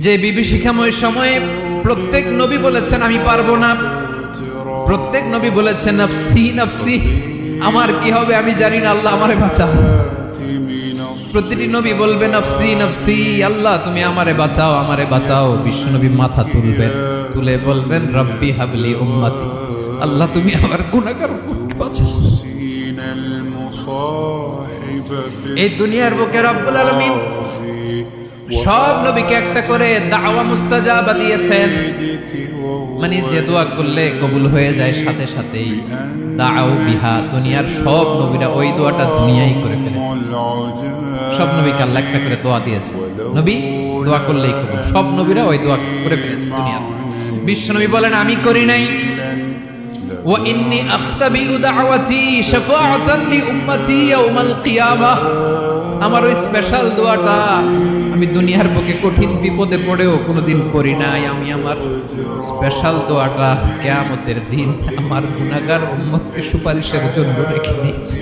যে বিভীষিকাময় সময়ে প্রত্যেক নবী বলেছেন আমি পারবো না, প্রত্যেক নবী বলেছেন নফসি নফসি, আমার কি হবে আমি জানি না, আল্লাহ আমারে বাঁচাও। প্রতিটি নবী বলবে নফসি নফসি, আল্লাহ তুমি আমারে বাঁচাও আমারে বাঁচাও। বিশ্ব নবী মাথা তুলবেন, তুলে বলবেন রব্বি হাবলি উম্মতি, আল্লাহ তুমি আমার গুনাহগার উম্মতকে বাঁচাও। এই দুনিয়ার বুকে রব্বুল আলামিন সব নবীকে একটা করে দাওয়া মুস্তাজাবা দিয়েছেন, মানে যে দোয়া করলে কবুল হয়ে যায় সাথে সাথেই। দাও বিহা, দুনিয়ার সব নবীরা ওই দোয়াটা দুনিয়ায় করে ফেলেছে। সব নবীকে আল্লাহ একটা করে দোয়া দিয়েছে, নবী দোয়া করলেই কবুল। সব নবীরা ওই দোয়া করে ফেলেছে দুনিয়াতে। বিশ্ব নবী বলেন আমি করি নাই। ওয়া ইন্নী আখতাবিউ দাওয়াতি শাফাআতান লি উম্মতি ইয়াউমাল কিয়ামাহ, আমার ওই স্পেশাল দোয়াটা আমি দুনিয়ার বুকে কঠিন বিপদে পড়েও কোনোদিন করি নাই। আমি আমার স্পেশাল দোয়াটা কিয়ামতের দিন আমার গুনাহগার উম্মতকে সুপারিশের জন্য রেখে দিয়েছি।